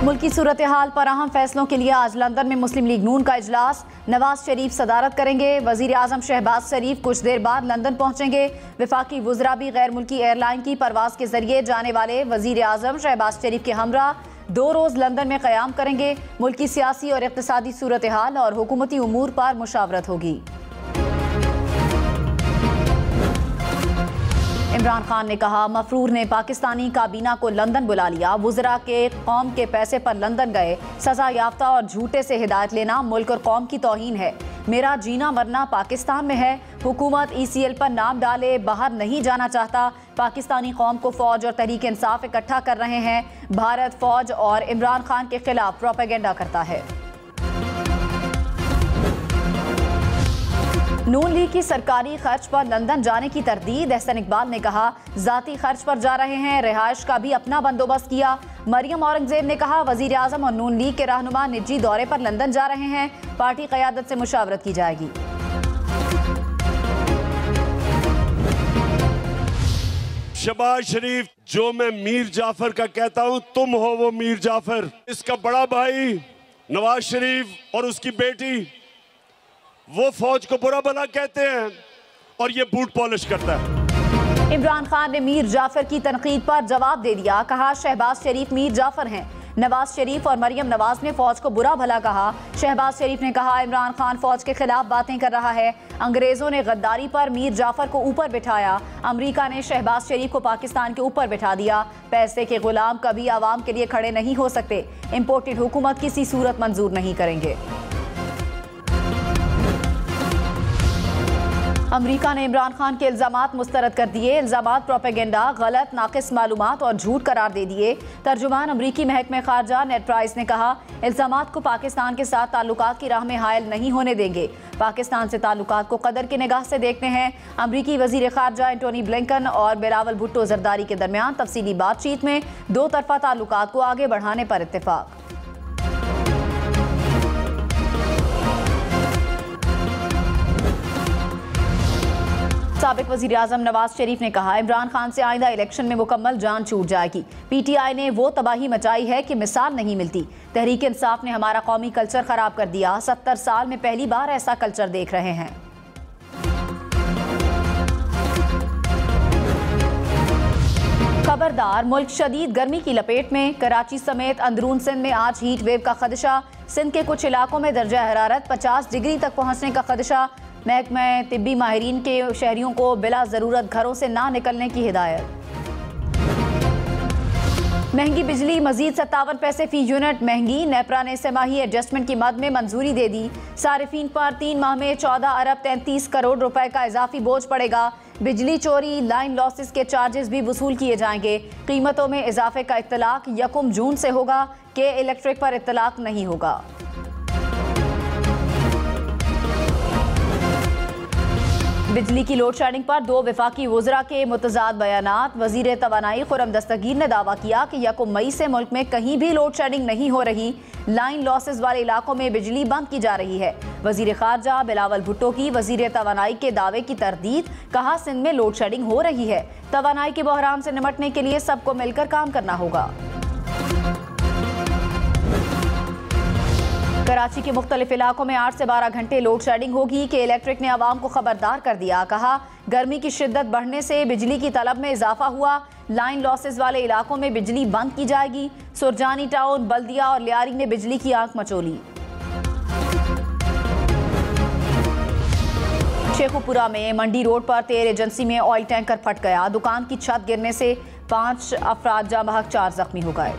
मुल्की सूरत हाल पर अहम फैसलों के लिए आज लंदन में मुस्लिम लीग नून का इजलास। नवाज शरीफ सदारत करेंगे। वजीर आजम शहबाज शरीफ कुछ देर बाद लंदन पहुंचेंगे। वफाकी वुज़रा भी गैर मुल्की एयरलाइन की परवाज के जरिए जाने वाले वजीर आजम शहबाज शरीफ के हमरा 2 रोज़ लंदन में क़याम करेंगे। मुल्की सियासी और इक़्तिसादी सूरत हाल और हुकूमती उमूर पर मुशावरत होगी। इमरान खान ने कहा, मफरूर ने पाकिस्तानी काबीना को लंदन बुला लिया। वुज़रा के कौम के पैसे पर लंदन गए। सजा याफ्ता और झूठे से हिदायत लेना मुल्क और कौम की तौहीन है। मेरा जीना मरना पाकिस्तान में है। हुकूमत ECL पर नाम डाले बाहर नहीं जाना चाहता। पाकिस्तानी कौम को फौज और तहरीक इंसाफ इकट्ठा कर रहे हैं। भारत फौज और इमरान खान के खिलाफ प्रोपेगेंडा करता है। नून लीग की सरकारी खर्च पर लंदन जाने की तरदीद। एहसन इकबाल ने कहा, जाती खर्च पर जा रहे हैं, रिहाइश का भी अपना बंदोबस्त किया। मरियम औरंगजेब ने कहा, वजीर आजम और नून लीग के रहनुमा निजी दौरे पर लंदन जा रहे हैं, पार्टी क़यादत से मुशावरत की जाएगी। शहबाज शरीफ, जो मैं मीर जाफर का कहता हूं, तुम हो वो मीर जाफर। इसका बड़ा भाई नवाज शरीफ और उसकी बेटी वो फौज को बुरा भला कहते हैं और ये बूट पॉलिश करता है। इमरान खान ने मीर जाफर की तनकीद पर जवाब दे दिया। कहा, शहबाज शरीफ मीर जाफर हैं। नवाज शरीफ और मरियम नवाज ने फौज को बुरा भला कहा। शहबाज शरीफ ने कहा, इमरान खान फौज के खिलाफ बातें कर रहा है। अंग्रेजों ने गद्दारी पर मीर जाफर को ऊपर बिठाया। अमेरिका ने शहबाज शरीफ को पाकिस्तान के ऊपर बिठा दिया। पैसे के गुलाम कभी आवाम के लिए खड़े नहीं हो सकते। इम्पोर्टेड हुकूमत किसी सूरत मंजूर नहीं करेंगे। अमेरिका ने इमरान खान के इल्जामात मुस्तरद कर दिए। इल्जामात प्रोपेगेंडा, गलत, नाकिस मालूमात और झूठ करार दे दिए। तर्जुमान अमरीकी महकमे खारजा नेड प्राइस ने कहा, इल्जामात को पाकिस्तान के साथ ताल्लुकात की राह में हायल नहीं होने देंगे। पाकिस्तान से ताल्लुकात को कदर की निगाह से देखते हैं। अमरीकी वजीर खारजा एंटोनी ब्लिंकन और बिलावल भुट्टो जरदारी के दरमियान तफसीली बातचीत में 2 तरफा ताल्लुकात को आगे बढ़ाने पर इत्तेफाक। साबिक वज़ीर आज़म नवाज शरीफ ने कहा, इमरान खान से आइंदा इलेक्शन में मुकम्मल जान छूट जाएगी। PTI ने वो तबाही मचाई है कि मिसाल नहीं मिलती। तहरीक इंसाफ ने हमारा कौमी कल्चर खराब कर दिया। 70 साल में पहली बार ऐसा कल्चर देख रहे हैं। खबरदार, मुल्क शदीद गर्मी की लपेट में। कराची समेत अंदरून सिंध में आज हीट वेव का खदशा। सिंध के कुछ इलाकों में दर्जा हरारत 50 डिग्री तक पहुंचने का खदशा। महकमा तिब्बी माहिरीन के शहरियों को बिला ज़रूरत घरों से ना निकलने की हिदायत। महंगी बिजली मजीद 57 पैसे फी यूनिट महंगी। नेपरा ने सेमाही एडजस्टमेंट की मद में मंजूरी दे दी। सारिफीन पर 3 माह में 14 अरब 33 करोड़ रुपए का इजाफी बोझ पड़ेगा। बिजली चोरी, लाइन लॉसेस के चार्जेस भी वसूल किए जाएंगे। कीमतों में इजाफे का इत्तलाक 1 जून से होगा। के इलेक्ट्रिक पर इत्तलाक नहीं होगा। बिजली की लोड शेडिंग पर 2 वफाकी वुज़रा के मुतज़ाद बयानात। वज़ीर तवानाई खुर्रम दस्तगीर ने दावा किया कि 1 मई से मुल्क में कहीं भी लोड शेडिंग नहीं हो रही। लाइन लॉसेस वाले इलाकों में बिजली बंद की जा रही है। वज़ीर खारजा बिलावल भुट्टो की वज़ीर तवानाई के दावे की तरदीद। कहा, सिंध में लोड शेडिंग हो रही है। तवानाई के बहरान से निपटने के लिए सबको मिलकर काम करना होगा। कराची के मुख्तलिफ इलाकों में 8 से 12 घंटे लोड शेडिंग होगी। के इलेक्ट्रिक ने आवाम को खबरदार कर दिया। कहा, गर्मी की शिद्दत बढ़ने से बिजली की तलब में इजाफा हुआ। लाइन लॉसेस वाले इलाकों में बिजली बंद की जाएगी। सुरजानी टाउन, बल्दिया और लियारी में बिजली की आंख मचोली। शेखुपुरा में मंडी रोड पर तेल एजेंसी में ऑयल टैंकर फट गया। दुकान की छत गिरने से 5 अफराद जाँ बहक 4 जख्मी हो गए।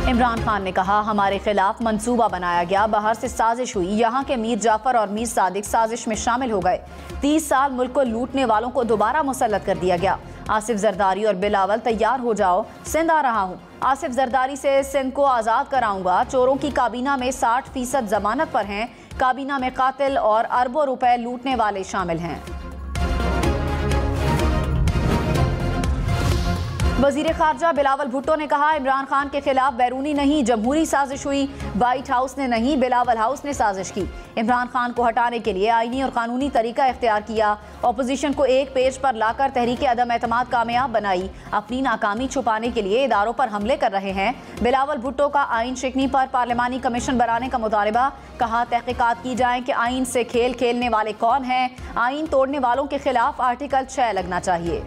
इमरान खान ने कहा, हमारे खिलाफ मंसूबा बनाया गया, बाहर से साजिश हुई। यहाँ के मीर जाफर और मीर सादिक साजिश में शामिल हो गए। 30 साल मुल्क को लूटने वालों को दोबारा मुसल्लत कर दिया गया। आसिफ जरदारी और बिलावल, तैयार हो जाओ, सिंध आ रहा हूँ। आसिफ जरदारी से सिंध को आज़ाद कराऊंगा। चोरों की काबीना में 60% जमानत पर हैं। काबीना में कातिल और अरबों रुपए लूटने वाले शामिल हैं। वजीर खारजा बिलावल भुट्टो ने कहा, इमरान खान के खिलाफ बैरूनी नहीं जमहूरी साजिश हुई। व्हाइट हाउस ने नहीं, बिलावल हाउस ने साजिश की। इमरान खान को हटाने के लिए आईनी और कानूनी तरीका इख्तियार किया। अपोजिशन को एक पेज पर लाकर तहरीक अदम एतमाद कामयाब बनाई। अपनी नाकामी छुपाने के लिए इदारों पर हमले कर रहे हैं। बिलावल भुट्टो का आइन शिकनी पर पार्लिमानी कमीशन बनाने का मुतालबा। कहा, तहकीकात की जाए कि आइन से खेल खेलने वाले कौन हैं। आइन तोड़ने वालों के खिलाफ आर्टिकल 6 लगना चाहिए।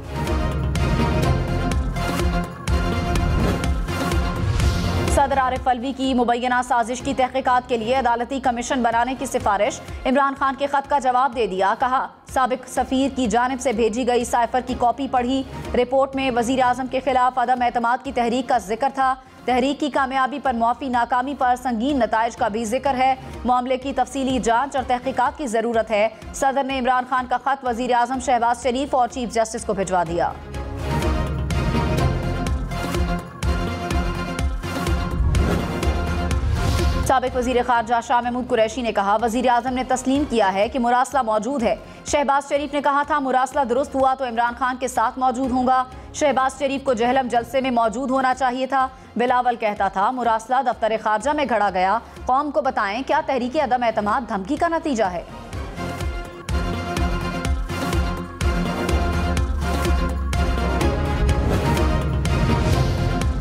सदर आरिफ अलवी की मुबैना साजिश की तहकीकात के लिए अदालती कमीशन बनाने की सिफारिश। इमरान खान के खत का जवाब दे दिया। कहा, साबिक सफीर की जानिब से भेजी गई साइफर की कॉपी पढ़ी। रिपोर्ट में वजीर आजम के खिलाफ अदम एतमाद की तहरीक का जिक्र था। तहरीक की कामयाबी पर मुआफी, नाकामी पर संगीन नताइज का भी जिक्र है। मामले की तफसीली जांच और तहकीकात की जरूरत है। सदर ने इमरान खान का खत वजीर आजम शहबाज शरीफ और चीफ जस्टिस को भिजवा दिया। साबिक वजीर खारजा शाह महमूद कुरैशी ने कहा, वजीर आजम ने तस्लीम किया है कि मुरासला मौजूद है। शहबाज शरीफ ने कहा था, मुरासला दुरुस्त हुआ तो इमरान खान के साथ मौजूद होगा। शहबाज शरीफ को जहलम जलसे में मौजूद होना चाहिए था। बिलावल कहता था, मुरासला दफ्तर खारजा में घड़ा गया। कौम को बताएं क्या तहरीक अदम एतमाद धमकी का नतीजा है।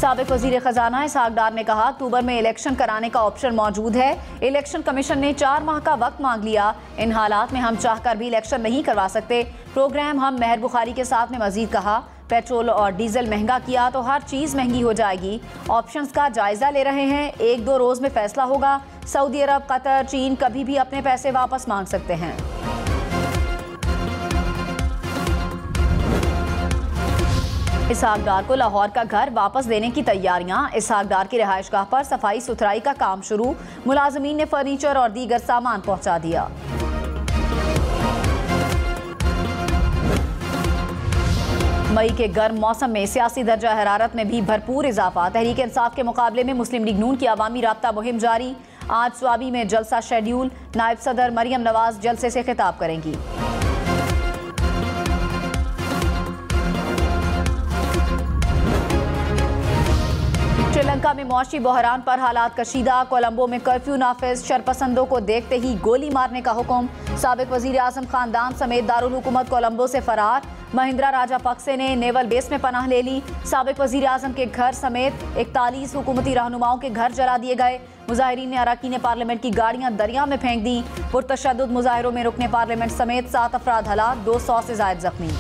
साबिक वजीर खजाना इसहाक डार ने कहा, अक्टूबर में इलेक्शन कराने का ऑप्शन मौजूद है। इलेक्शन कमीशन ने 4 माह का वक्त मांग लिया। इन हालात में हम चाहकर भी इलेक्शन नहीं करवा सकते। प्रोग्राम हम मेहर बुखारी के साथ ने मजीद कहा, पेट्रोल और डीजल महंगा किया तो हर चीज़ महंगी हो जाएगी। ऑप्शंस का जायजा ले रहे हैं, 1-2 रोज़ में फैसला होगा। सऊदी अरब, कतर, चीन कभी भी अपने पैसे वापस मांग सकते हैं। इसहाक डार को लाहौर का घर वापस देने की तैयारियां। इसहाक डार की रिहाइशगाह पर सफाई सुथराई का काम शुरू। मुलाजमीन ने फर्नीचर और दीगर सामान पहुंचा दिया। मई के गर्म मौसम में सियासी दर्जा हरारत में भी भरपूर इजाफा। तहरीक इंसाफ के मुकाबले में मुस्लिम लीग नून की अवामी राब्ता मुहिम जारी। आज स्वाबी में जलसा शेड्यूल। नायब सदर मरियम नवाज जलसे से खिताब करेंगी। श्रीलंका में मौशी बहरान पर हालात कशीदा। कोलंबो में कर्फ्यू नाफिज। शरपसंदों को देखते ही गोली मारने का हुक्म। साबिक वजीर आजम खानदान समेत दारुल हुकूमत कोलंबो से फरार। महिंद्रा राजापक्से ने नेवल बेस में पनाह ले ली। साबिक वजीर आजम के घर समेत 41 हुकूमती रहनुमाओं के घर जला दिए गए। मुजाहिरीन ने अराकीन पार्लियामेंट की गाड़ियां दरिया में फेंक दी। पुरतशद्दुद मुजाहिरों में रुकने पार्लियामेंट समेत 7 अफराद हलाक, 200 से ज्यादा जख्मी।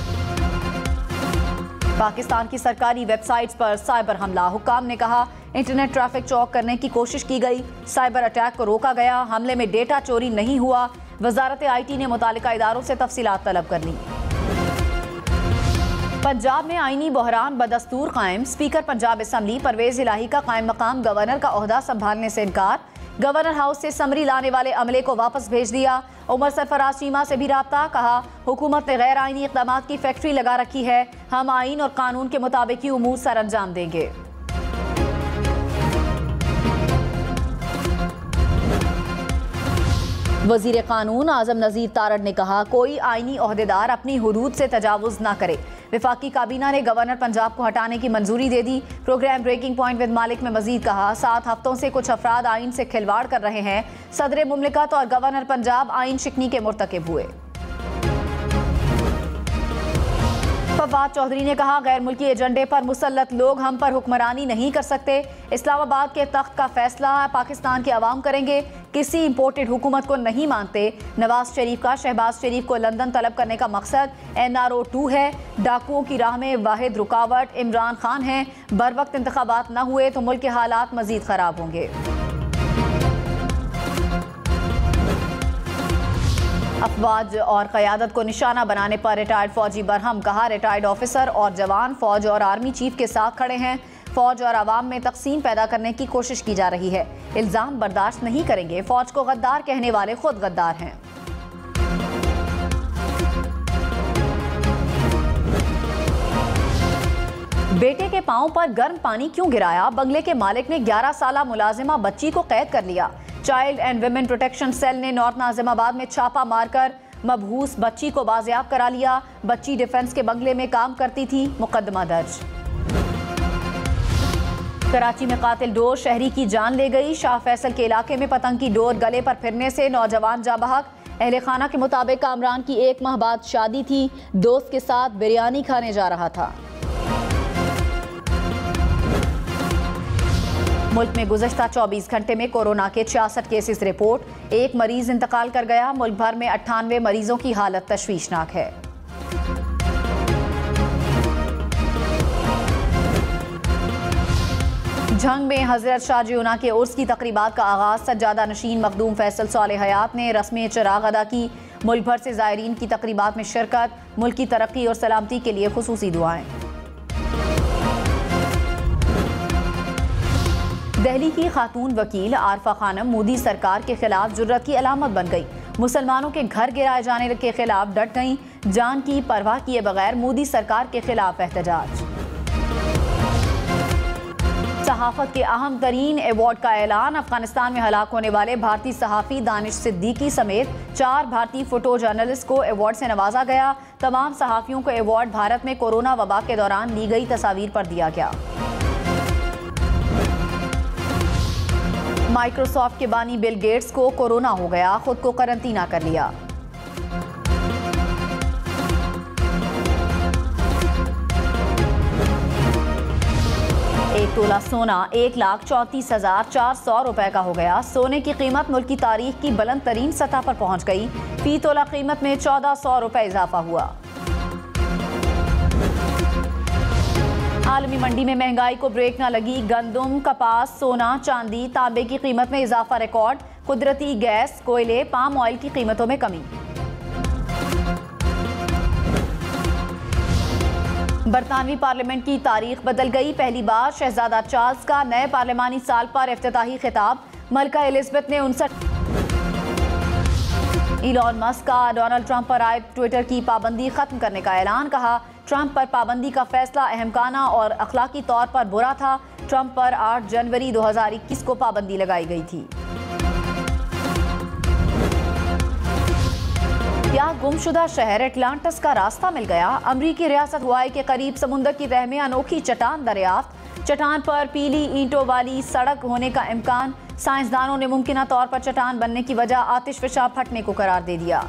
पाकिस्तान की सरकारी वेबसाइट्स पर साइबर हमला। हुक्काम ने कहा, इंटरनेट ट्रैफिक चौक करने की कोशिश की गई। साइबर अटैक को रोका गया। हमले में डेटा चोरी नहीं हुआ। वजारत IT ने मुतालिका इदारों से तफसीलात तलब कर ली। पंजाब में आईनी बहरान बदस्तूर कायम। स्पीकर पंजाब असम्बली परवेज इलाही का कायम मकाम गवर्नर का ओहदा संभालने से इनकार। गवर्नर हाउस से समरी लाने वाले अमले को वापस भेज दिया। उमर सरफराज चीमा से भी राब्ता। कहा, हुकूमत ने गैर आईनी इक़दामात की फैक्ट्री लगा रखी है। हम आइन और कानून के मुताबिक ही उमूर सर अंजाम देंगे। वजीर कानून आजम नज़ीर तारड़ ने कहा, कोई आईनी ओहदेदार अपनी हुदूद से तजावुज न करे। विफाकी काबीना ने गवर्नर पंजाब को हटाने की मंजूरी दे दी। प्रोग्राम ब्रेकिंग पॉइंट विद मालिक में मजीद कहा, 7 हफ्तों से कुछ अफराद आइन से खिलवाड़ कर रहे हैं। सदर मुमलिकत और गवर्नर पंजाब आइन शिकनी के मुर्तकिब हुए। फवाद चौधरी ने कहा, गैर मुल्की एजेंडे पर मुसल्लत लोग हम पर हुक्मरानी नहीं कर सकते। इस्लामाबाद के तख्त का फैसला पाकिस्तान के अवाम करेंगे। किसी इंपोर्टेड हुकूमत को नहीं मानते। नवाज शरीफ का शहबाज शरीफ को लंदन तलब करने का मकसद NRO 2 है। डाकुओं की राह में वाहिद रुकावट इमरान खान है। बर वक्त इंतखाबात न हुए तो मुल्क के हालात मजीद खराब होंगे। अफवाज और क़यादत को निशाना बनाने पर रिटायर्ड फौजी बरहम। कहा, रिटायर्ड ऑफिसर और जवान फौज और आर्मी चीफ के साथ खड़े हैं। फौज और आवाम में तकसीम पैदा करने की कोशिश की जा रही है। इल्ज़ाम बर्दाश्त नहीं करेंगे। फौज को गद्दार कहने वाले खुद गद्दार हैं। बेटे के पांव पर गर्म पानी क्यों गिराया? बंगले के मालिक ने 11 साला मुलाजिमा बच्ची को कैद कर लिया। Child and women protection cell ने नॉर्थ नाजिमाबाद में छापा मारकर मबहूस बच्ची को बाजियाब करा लिया। बच्ची डिफेंस के बंगले में काम करती थी। मुकदमा दर्ज। कराची में कातिल डोर शहरी की जान ले गई। शाह फैसल के इलाके में पतंग की डोर गले पर फिरने से नौजवान जाँ बहक। अहले खाना के मुताबिक कामरान की 1 माह बाद शादी थी। दोस्त के साथ बिरयानी खाने जा रहा था। मुल्क में गुज़श्ता 24 घंटे में कोरोना के 66 केसेस रिपोर्ट। 1 मरीज इंतकाल कर गया। मुल्क भर में 98 मरीजों की हालत तशवीशनाक है। झंग में हजरत शाहजयूना के उर्स की तकरीबात का आगाज। सज्जादा नशीन मखदूम फैसल सालेह हयात ने रस्म चिराग अदा की। मुल्क भर से ज़ायरीन की तकरीबात में शिरकत। मुल्क की तरक्की और सलामती के लिए खुसूसी दुआएं। दिल्ली की खातून वकील आरफा खानम मोदी सरकार के खिलाफ जुर्रत की अलामत बन गई। मुसलमानों के घर गिराए जाने के खिलाफ डट गई। जान की परवाह किए बगैर मोदी सरकार के खिलाफ एहतजाज। सहाफत के अहम तरीन अवार्ड का ऐलान। अफगानिस्तान में हलाक होने वाले भारतीय सहाफ़ी दानिश सिद्दीकी समेत 4 भारतीय फोटो जर्नलिस्ट को अवार्ड से नवाजा गया। तमाम सहाफ़ियों को अवार्ड भारत में कोरोना वबा के दौरान ली गई तस्वीर पर दिया गया। माइक्रोसॉफ्ट के बानी बिल गेट्स को कोरोना हो गया। खुद को क्वारंटीना कर लिया। एक तोला सोना 1,34,400 रुपए का हो गया। सोने की कीमत मुल्क की तारीख की बुलंद तरीन सतह पर पहुंच गई। फी तोला कीमत में 1,400 रुपए इजाफा हुआ। आलमी मंडी में महंगाई को ब्रेक न लगी। गंदम, कपास, सोना, चांदी, तांबे की कीमत में इजाफा रिकॉर्ड। कुदरती गैस, कोयले, पाम ऑयल की कीमतों में कमी। बरतानवी पार्लियामेंट की तारीख बदल गई। पहली बार शहजादा चार्ल्स का नए पार्लिमानी साल पर इफ्तिताही खिताब। मलका एलिजबेथ ने 59। इलॉन मस्क का डोनाल्ड ट्रंप पर आए ट्विटर की पाबंदी खत्म करने का ऐलान। कहा, ट्रंप पर पाबंदी का फैसला अहमकाना और अखलाकी तौर पर बुरा था। ट्रंप पर 8 जनवरी 2021 को पाबंदी लगाई गई थी। क्या गुमशुदा शहर एटलांटिस का रास्ता मिल गया? अमरीकी रियासत हवाई के करीब समुद्र की तह में अनोखी चट्टान दरियाफ्त। चट्टान पर पीली ईंटों वाली सड़क होने का इम्कान। साइंसदानों ने मुमकिन तौर पर चट्टान बनने की वजह आतिशफशा फटने को करार दे दिया।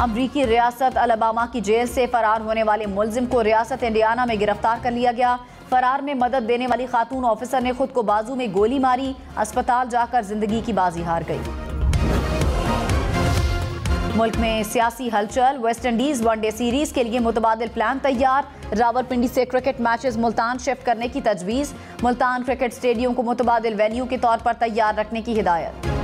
अमरीकी रियासत अलबामा की जेल से फरार होने वाले मुलजिम को रियासत इंडियाना में गिरफ्तार कर लिया गया। फरार में मदद देने वाली खातून ऑफिसर ने खुद को बाजू में गोली मारी। अस्पताल जाकर जिंदगी की बाजी हार गई। मुल्क में सियासी हलचल। वेस्ट इंडीज वनडे सीरीज के लिए मुतबादिल प्लान तैयार। रावलपिंडी से क्रिकेट मैचेस मुल्तान शिफ्ट करने की तजवीज़। मुल्तान क्रिकेट स्टेडियम को मुतबादिल वेन्यू के तौर पर तैयार रखने की हिदायत।